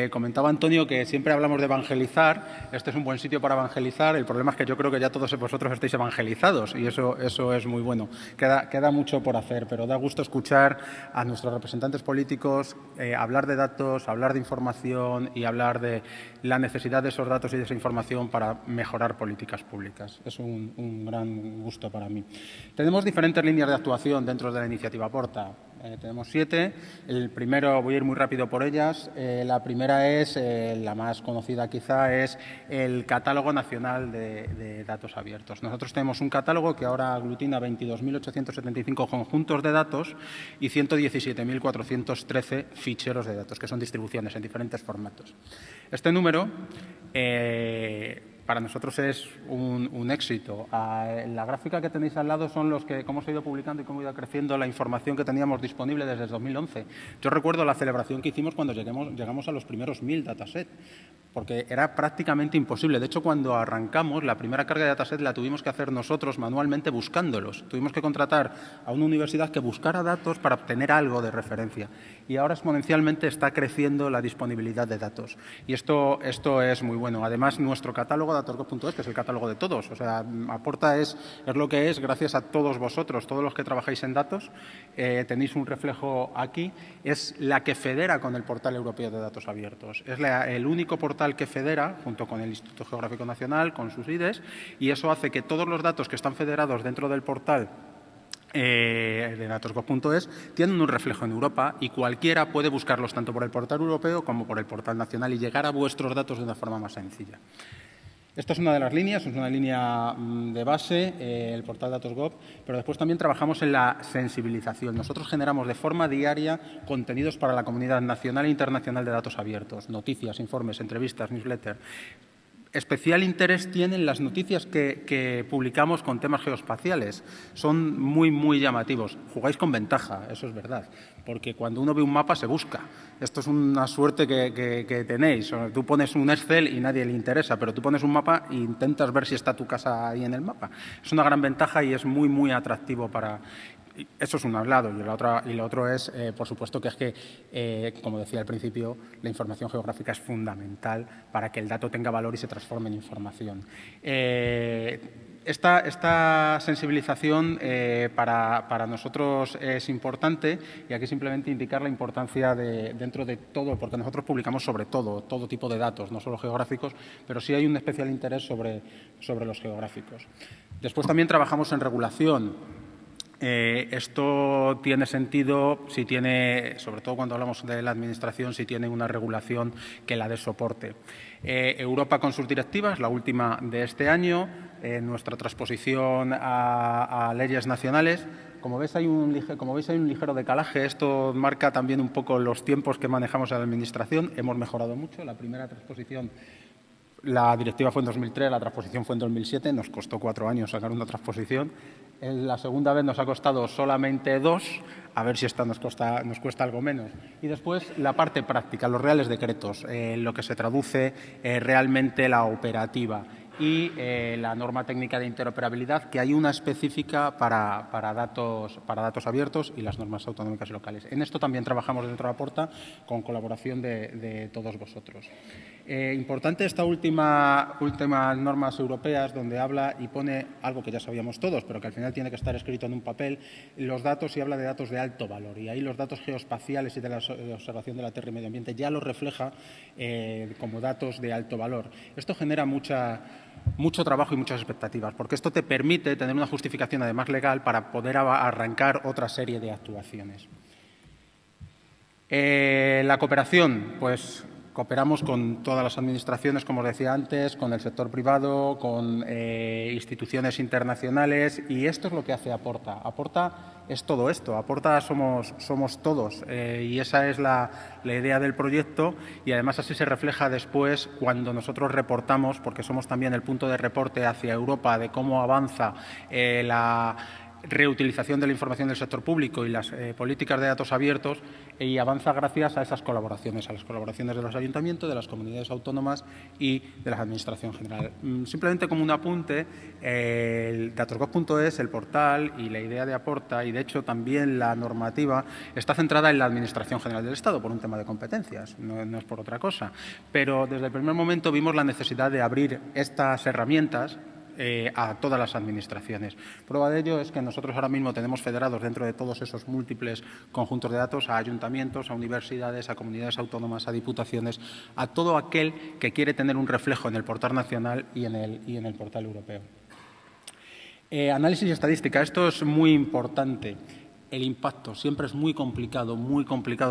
Comentaba Antonio que siempre hablamos de evangelizar. Este es un buen sitio para evangelizar. El problema es que yo creo que ya todos vosotros estáis evangelizados y eso es muy bueno. Queda mucho por hacer, pero da gusto escuchar a nuestros representantes políticos hablar de datos, hablar de información y hablar de la necesidad de esos datos y de esa información para mejorar políticas públicas. Es un gran gusto para mí. Tenemos diferentes líneas de actuación dentro de la iniciativa Aporta. Tenemos 7. El primero, voy a ir muy rápido por ellas. La primera es, la más conocida quizá, es el Catálogo Nacional de Datos Abiertos. Nosotros tenemos un catálogo que ahora aglutina 22.875 conjuntos de datos y 117.413 ficheros de datos, que son distribuciones en diferentes formatos. Este número para nosotros es un éxito. La gráfica que tenéis al lado son cómo se ha ido publicando y cómo ha ido creciendo la información que teníamos disponible desde el 2011. Yo recuerdo la celebración que hicimos cuando llegamos a los primeros 1000 datasets, porque era prácticamente imposible. De hecho, cuando arrancamos, la primera carga de dataset la tuvimos que hacer nosotros manualmente buscándolos. Tuvimos que contratar a una universidad que buscara datos para obtener algo de referencia. Y ahora exponencialmente está creciendo la disponibilidad de datos. Y esto es muy bueno. Además, nuestro catálogo datos.gov.es, que es el catálogo de todos. O sea, Aporta es lo que es gracias a todos vosotros, todos los que trabajáis en datos. Tenéis un reflejo aquí. Es la que federa con el Portal Europeo de Datos Abiertos. Es el único portal que federa, junto con el Instituto Geográfico Nacional, con sus IDES, y eso hace que todos los datos que están federados dentro del portal de Datosgov.es tienen un reflejo en Europa y cualquiera puede buscarlos tanto por el portal europeo como por el portal nacional y llegar a vuestros datos de una forma más sencilla. Esta es una de las líneas, es una línea de base, el portal Datosgov, pero después también trabajamos en la sensibilización. Nosotros generamos de forma diaria contenidos para la comunidad nacional e internacional de datos abiertos, noticias, informes, entrevistas, newsletters. Especial interés tienen las noticias que publicamos con temas geoespaciales. Son muy, muy llamativos. Jugáis con ventaja, eso es verdad, porque cuando uno ve un mapa se busca. Esto es una suerte que tenéis. Tú pones un Excel y nadie le interesa, pero tú pones un mapa e intentas ver si está tu casa ahí en el mapa. Es una gran ventaja y es muy, muy atractivo para... Eso es un lado y lo otro es, por supuesto, que es que, como decía al principio, la información geográfica es fundamental para que el dato tenga valor y se transforme en información. Esta sensibilización para nosotros es importante y aquí simplemente indicar la importancia dentro de todo, porque nosotros publicamos sobre todo tipo de datos, no solo geográficos, pero sí hay un especial interés sobre los geográficos. Después también trabajamos en regulación. Esto tiene sentido si tiene, sobre todo cuando hablamos de la Administración, si tiene una regulación que la dé soporte. Europa con sus directivas, la última de este año, nuestra transposición a leyes nacionales. Como veis, hay un ligero decalaje. Esto marca también un poco los tiempos que manejamos en la Administración. Hemos mejorado mucho. La primera transposición, la directiva fue en 2003, la transposición fue en 2007. Nos costó 4 años sacar una transposición. La segunda vez nos ha costado solamente 2, a ver si esta nos cuesta algo menos. Y después la parte práctica, los reales decretos, lo que se traduce realmente la operativa y la norma técnica de interoperabilidad, que hay una específica para datos abiertos y las normas autonómicas y locales. En esto también trabajamos dentro de Aporta con colaboración de todos vosotros. Importante esta últimas normas europeas donde habla y pone algo que ya sabíamos todos, pero que al final tiene que estar escrito en un papel, los datos, y habla de datos de alto valor. Y ahí los datos geoespaciales y de la observación de la Tierra y medio ambiente ya los refleja como datos de alto valor. Esto genera mucho trabajo y muchas expectativas, porque esto te permite tener una justificación además legal para poder arrancar otra serie de actuaciones. La cooperación, pues cooperamos con todas las administraciones, como os decía antes, con el sector privado, con instituciones internacionales, y esto es lo que hace Aporta. Aporta es todo esto, Aporta somos todos, y esa es la idea del proyecto, y además así se refleja después cuando nosotros reportamos, porque somos también el punto de reporte hacia Europa de cómo avanza la reutilización de la información del sector público y las políticas de datos abiertos, y avanza gracias a esas colaboraciones, a las colaboraciones de los ayuntamientos, de las comunidades autónomas y de la Administración general. Simplemente como un apunte, el Datosgov.es, el portal y la idea de Aporta, y de hecho también la normativa, está centrada en la Administración general del Estado por un tema de competencias, no es por otra cosa. Pero desde el primer momento vimos la necesidad de abrir estas herramientas a todas las administraciones. Prueba de ello es que nosotros ahora mismo tenemos federados dentro de todos esos múltiples conjuntos de datos a ayuntamientos, a universidades, a comunidades autónomas, a diputaciones, a todo aquel que quiere tener un reflejo en el portal nacional y en el portal europeo. Análisis y estadística. Esto es muy importante. El impacto. Siempre es muy complicado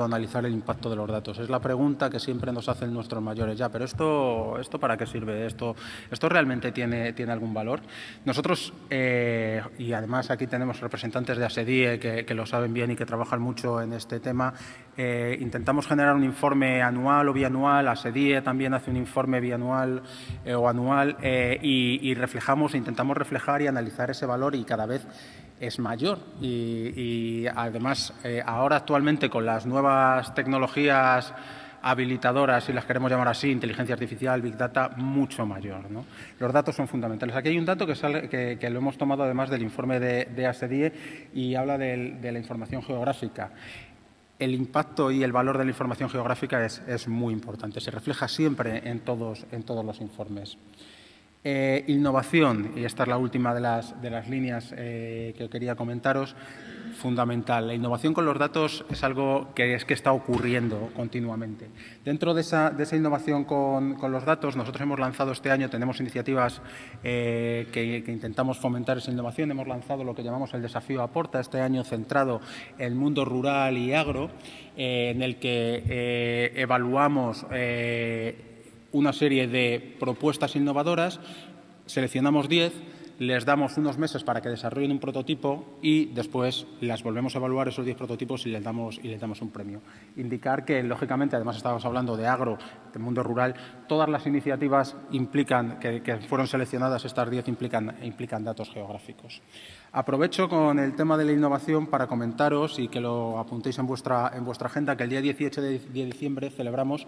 analizar el impacto de los datos. Es la pregunta que siempre nos hacen nuestros mayores. Ya, pero ¿esto para qué sirve? ¿Esto realmente tiene algún valor? Nosotros, y además aquí tenemos representantes de ASEDIE que lo saben bien y que trabajan mucho en este tema, intentamos generar un informe anual o bianual. ASEDIE también hace un informe bianual o anual y intentamos reflejar y analizar ese valor, y cada vez es mayor, y además ahora actualmente con las nuevas tecnologías habilitadoras, si las queremos llamar así, inteligencia artificial, Big Data, mucho mayor, ¿no? Los datos son fundamentales. Aquí hay un dato que lo hemos tomado además del informe de ASEDIE y habla de la información geográfica. El impacto y el valor de la información geográfica es muy importante, se refleja siempre en todos los informes. Innovación, y esta es la última de las líneas que quería comentaros, fundamental. La innovación con los datos es algo que está ocurriendo continuamente. Dentro de esa innovación con los datos, nosotros hemos lanzado este año, tenemos iniciativas que intentamos fomentar esa innovación. Hemos lanzado lo que llamamos el Desafío Aporta, este año centrado en el mundo rural y agro, en el que evaluamos una serie de propuestas innovadoras, seleccionamos 10, les damos unos meses para que desarrollen un prototipo y después las volvemos a evaluar esos 10 prototipos y les damos un premio. Indicar que, lógicamente, además estábamos hablando de agro, del mundo rural, todas las iniciativas implican, que fueron seleccionadas, estas 10 implican datos geográficos. Aprovecho con el tema de la innovación para comentaros y que lo apuntéis en vuestra agenda, que el día 18 de diciembre celebramos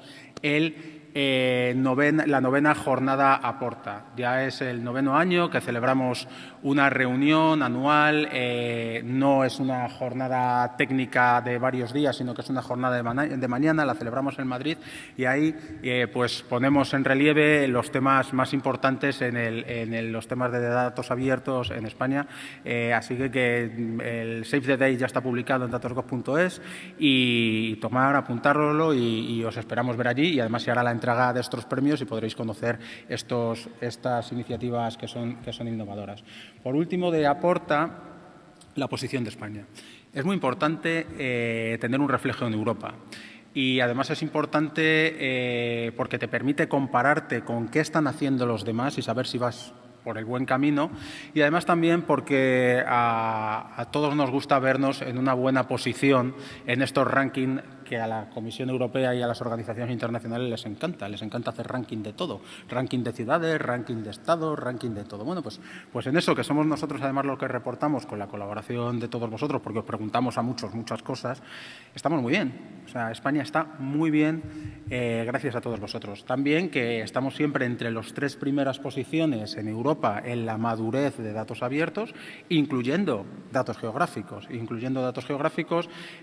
la novena jornada Aporta. Ya es el 9º año que celebramos una reunión anual, no es una jornada técnica de varios días, sino que es una jornada de mañana, la celebramos en Madrid y ahí pues ponemos en relieve los temas más importantes en los temas de datos abiertos en España. Así que el Save the Day ya está publicado en datosgov.es y apuntároslo y os esperamos ver allí, y además se hará la entrega de estos premios y podréis conocer estas iniciativas que son innovadoras. Por último, de Aporta, la posición de España. Es muy importante tener un reflejo en Europa. Y además es importante porque te permite compararte con qué están haciendo los demás y saber si vas por el buen camino, y además también porque a todos nos gusta vernos en una buena posición en estos rankings que a la Comisión Europea y a las organizaciones internacionales les encanta hacer ranking de todo, ranking de ciudades, ranking de estados, ranking de todo. Bueno, pues en eso, que somos nosotros además los que reportamos con la colaboración de todos vosotros, porque os preguntamos a muchas cosas, estamos muy bien. O sea, España está muy bien gracias a todos vosotros. También que estamos siempre entre las 3 primeras posiciones en Europa en la madurez de datos abiertos, incluyendo datos geográficos.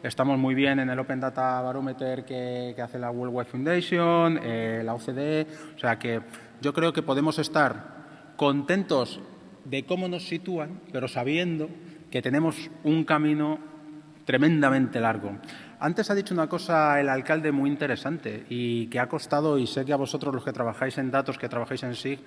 Estamos muy bien en el Open Data Barometer que hace la World Wide Foundation, la OCDE. O sea que yo creo que podemos estar contentos de cómo nos sitúan, pero sabiendo que tenemos un camino tremendamente largo. Antes ha dicho una cosa el alcalde muy interesante y que ha costado, y sé que a vosotros los que trabajáis en datos, que trabajáis en SIG,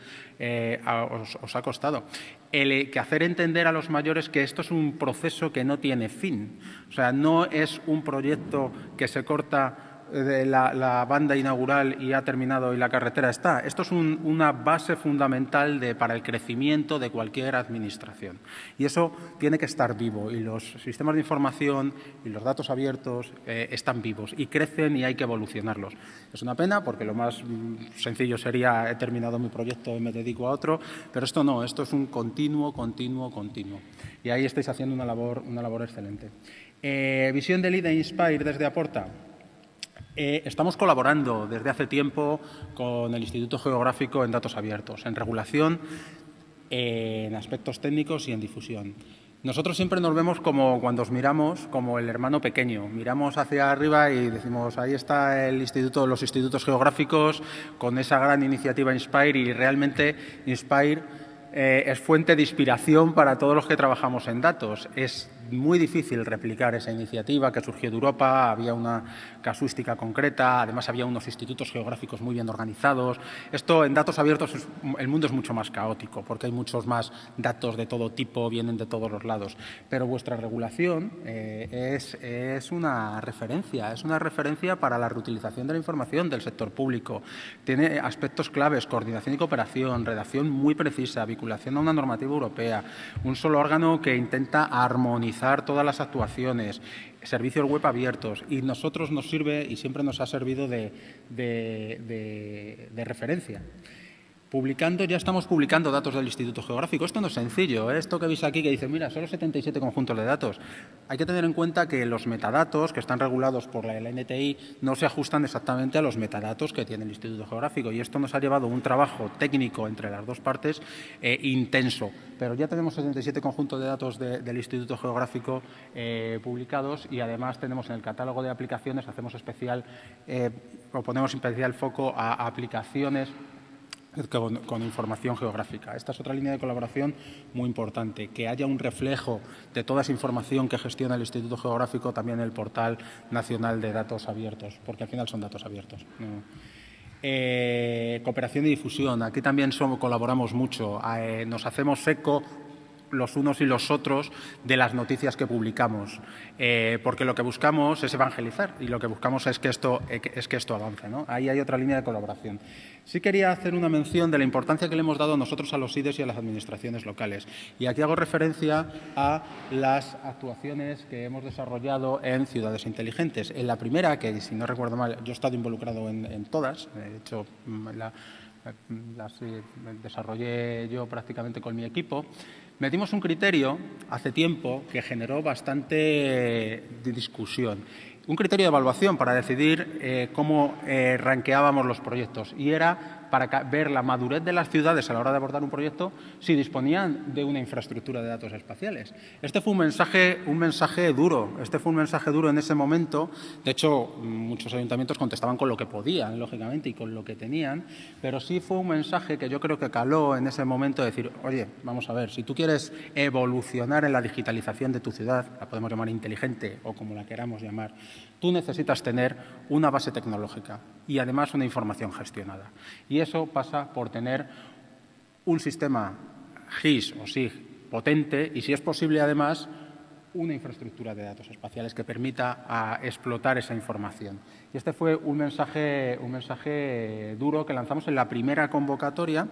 os ha costado. Que hacer entender a los mayores que esto es un proceso que no tiene fin. O sea, no es un proyecto que se corta de la banda inaugural y ha terminado y la carretera está. Esto es una base fundamental para el crecimiento de cualquier administración. Y eso tiene que estar vivo, y los sistemas de información y los datos abiertos están vivos y crecen y hay que evolucionarlos. Es una pena porque lo más sencillo sería he terminado mi proyecto y me dedico a otro, pero esto no, esto es un continuo. Y ahí estáis haciendo una labor excelente. Visión de Lead e Inspire desde Aporta. Estamos colaborando desde hace tiempo con el Instituto Geográfico en datos abiertos, en regulación, en aspectos técnicos y en difusión. Nosotros siempre nos vemos cuando os miramos como el hermano pequeño. Miramos hacia arriba y decimos, ahí está los institutos geográficos con esa gran iniciativa Inspire, y realmente Inspire es fuente de inspiración para todos los que trabajamos en datos. Es muy difícil replicar esa iniciativa que surgió de Europa, había una casuística concreta, además había unos institutos geográficos muy bien organizados. Esto en datos abiertos, el mundo es mucho más caótico porque hay muchos más datos de todo tipo, vienen de todos los lados. Pero vuestra regulación es una referencia para la reutilización de la información del sector público. Tiene aspectos claves, coordinación y cooperación, redacción muy precisa, vinculación a una normativa europea, un solo órgano que intenta armonizar todas las actuaciones, servicios web abiertos, y nosotros nos sirve y siempre nos ha servido de referencia. Ya estamos publicando datos del Instituto Geográfico. Esto no es sencillo, ¿eh? Esto que veis aquí que dice, mira, solo 77 conjuntos de datos. Hay que tener en cuenta que los metadatos que están regulados por la LNTI no se ajustan exactamente a los metadatos que tiene el Instituto Geográfico, y esto nos ha llevado un trabajo técnico entre las dos partes intenso. Pero ya tenemos 77 conjuntos de datos del Instituto Geográfico publicados, y además tenemos en el catálogo de aplicaciones, ponemos especial foco a aplicaciones con información geográfica. Esta es otra línea de colaboración muy importante, que haya un reflejo de toda esa información que gestiona el Instituto Geográfico también en el Portal Nacional de Datos Abiertos, porque al final son datos abiertos, ¿no? Cooperación y difusión. Aquí también colaboramos mucho. Nos hacemos eco los unos y los otros de las noticias que publicamos, porque lo que buscamos es evangelizar y lo que buscamos es que esto avance, ¿no? Ahí hay otra línea de colaboración. Sí quería hacer una mención de la importancia que le hemos dado nosotros a los IDES y a las administraciones locales. Y aquí hago referencia a las actuaciones que hemos desarrollado en Ciudades Inteligentes. En la primera, que si no recuerdo mal, yo he estado involucrado en todas, de hecho las desarrollé yo prácticamente con mi equipo. Metimos un criterio hace tiempo que generó bastante discusión. Un criterio de evaluación para decidir cómo ranqueábamos los proyectos, y era para ver la madurez de las ciudades a la hora de abordar un proyecto si disponían de una infraestructura de datos espaciales. Este fue un mensaje duro. Este fue un mensaje duro en ese momento. De hecho, muchos ayuntamientos contestaban con lo que podían, lógicamente, y con lo que tenían, pero sí fue un mensaje que yo creo que caló en ese momento de decir, oye, vamos a ver, si tú quieres evolucionar en la digitalización de tu ciudad, la podemos llamar inteligente o como la queramos llamar, tú necesitas tener una base tecnológica y además una información gestionada. Y eso pasa por tener un sistema GIS o SIG potente y, si es posible, además, una infraestructura de datos espaciales que permita explotar esa información. Y este fue un mensaje duro que lanzamos en la primera convocatoria,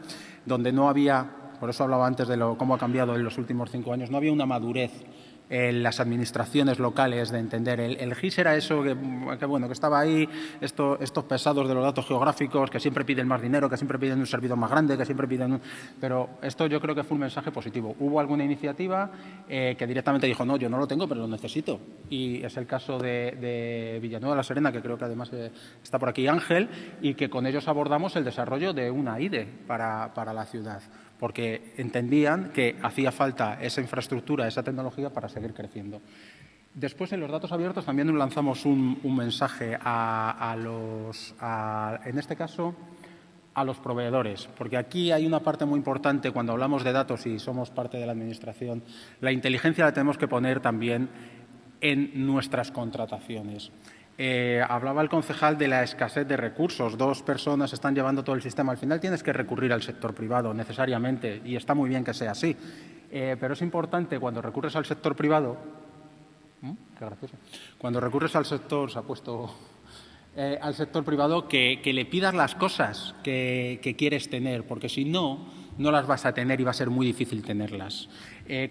donde no había, por eso hablaba antes de cómo ha cambiado en los últimos 5 años, no había una madurez en las administraciones locales de entender. El GIS era eso que estaba ahí, estos pesados de los datos geográficos que siempre piden más dinero, que siempre piden un servidor más grande, que siempre piden... Pero esto yo creo que fue un mensaje positivo. Hubo alguna iniciativa que directamente dijo, no, yo no lo tengo, pero lo necesito. Y es el caso de Villanueva de la Serena, que creo que además está por aquí Ángel, y que con ellos abordamos el desarrollo de una IDE para la ciudad, porque entendían que hacía falta esa infraestructura, esa tecnología para seguir creciendo. Después, en los datos abiertos, también nos lanzamos un mensaje en este caso, a los proveedores, porque aquí hay una parte muy importante cuando hablamos de datos y somos parte de la Administración. La inteligencia la tenemos que poner también en nuestras contrataciones. Hablaba el concejal de la escasez de recursos. 2 personas están llevando todo el sistema. Al final tienes que recurrir al sector privado necesariamente, y está muy bien que sea así. Pero es importante cuando recurres al sector privado... Qué gracioso. Cuando recurres al sector, se ha puesto... al sector privado, que le pidas las cosas que quieres tener, porque si no, no las vas a tener y va a ser muy difícil tenerlas.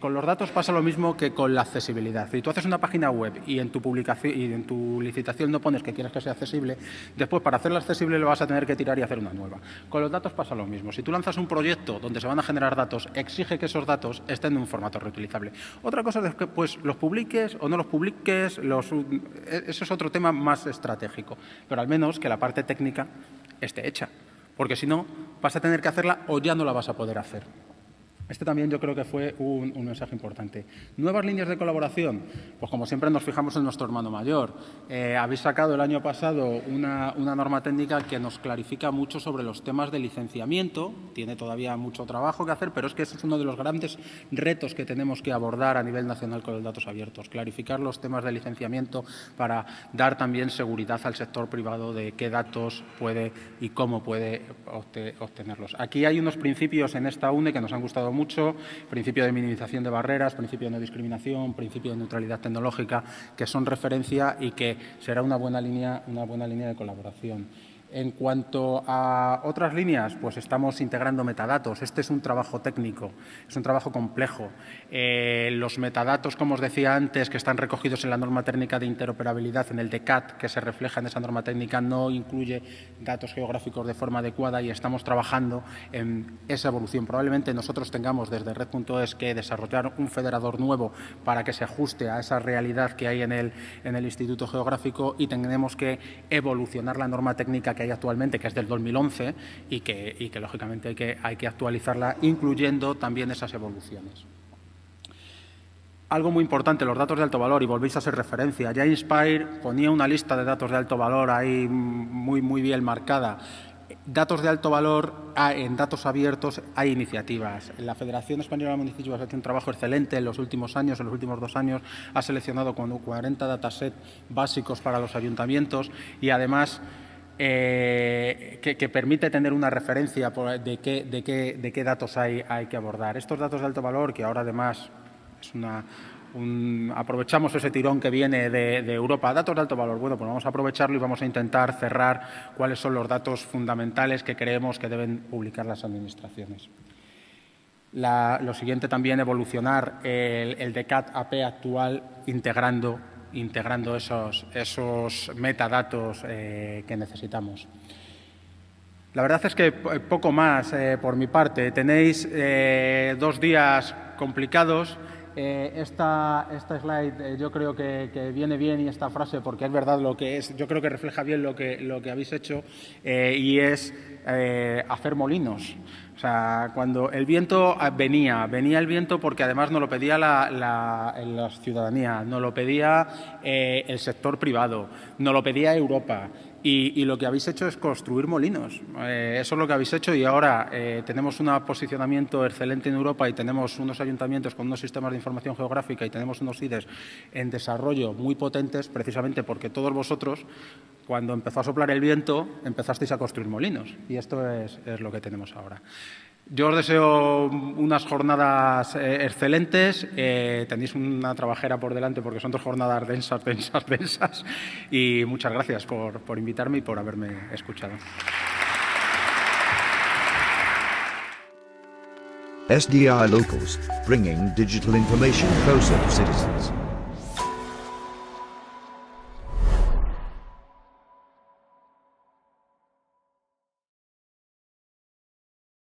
Con los datos pasa lo mismo que con la accesibilidad. Si tú haces una página web y en tu publicación y en tu licitación no pones que quieres que sea accesible, después para hacerla accesible lo vas a tener que tirar y hacer una nueva. Con los datos pasa lo mismo. Si tú lanzas un proyecto donde se van a generar datos, exige que esos datos estén en un formato reutilizable. Otra cosa es que pues, los publiques o no los publiques, eso es otro tema más estratégico, pero al menos que la parte técnica esté hecha, porque si no vas a tener que hacerla o ya no la vas a poder hacer. Este también yo creo que fue un mensaje importante. ¿Nuevas líneas de colaboración? Pues como siempre nos fijamos en nuestro hermano mayor. Habéis sacado el año pasado una norma técnica que nos clarifica mucho sobre los temas de licenciamiento. Tiene todavía mucho trabajo que hacer, pero es que ese es uno de los grandes retos que tenemos que abordar a nivel nacional con los datos abiertos. Clarificar los temas de licenciamiento para dar también seguridad al sector privado de qué datos puede y cómo puede obtenerlos. Aquí hay unos principios en esta UNE que nos han gustado mucho: principio de minimización de barreras, principio de no discriminación, principio de neutralidad tecnológica, que son referencia y que será una buena línea de colaboración. En cuanto a otras líneas, pues estamos integrando metadatos. Este es un trabajo técnico, es un trabajo complejo. Los metadatos, como os decía antes, que están recogidos en la norma técnica de interoperabilidad, en el DECAT, que se refleja en esa norma técnica, no incluye datos geográficos de forma adecuada, y estamos trabajando en esa evolución. Probablemente nosotros tengamos desde Red.es que desarrollar un federador nuevo para que se ajuste a esa realidad que hay en el Instituto Geográfico, y tenemos que evolucionar la norma técnica que hay actualmente, que es del 2011, y que lógicamente hay que actualizarla, incluyendo también esas evoluciones. Algo muy importante, los datos de alto valor, y volvéis a hacer referencia. Ya Inspire ponía una lista de datos de alto valor ahí muy bien marcada. Datos de alto valor, en datos abiertos hay iniciativas. La Federación Española de Municipios ha hecho un trabajo excelente en los últimos años, en los últimos 2 años, ha seleccionado 40 datasets básicos para los ayuntamientos y además que permite tener una referencia de qué datos hay que abordar. Estos datos de alto valor, que ahora además es aprovechamos ese tirón que viene de Europa. Datos de alto valor, bueno, pues vamos a aprovecharlo y vamos a intentar cerrar cuáles son los datos fundamentales que creemos que deben publicar las administraciones. Lo siguiente también, evolucionar el DECAT AP actual integrando esos metadatos que necesitamos. La verdad es que poco más por mi parte. Tenéis 2 días complicados. Esta slide yo creo que viene bien, y esta frase, porque es verdad lo que es, yo creo que refleja bien lo que habéis hecho, y es hacer molinos. O sea, cuando el viento venía el viento porque además nos lo pedía la ciudadanía, nos lo pedía el sector privado, nos lo pedía Europa. Y lo que habéis hecho es construir molinos. Eso es lo que habéis hecho, y ahora tenemos un posicionamiento excelente en Europa y tenemos unos ayuntamientos con unos sistemas de información geográfica y tenemos unos IDES en desarrollo muy potentes, precisamente porque todos vosotros, cuando empezó a soplar el viento, empezasteis a construir molinos. Y esto es lo que tenemos ahora. Yo os deseo unas jornadas excelentes. Tenéis una trabajera por delante porque son 2 jornadas densas. Y muchas gracias por invitarme y por haberme escuchado. SDI Locals, bringing digital information closer to citizens.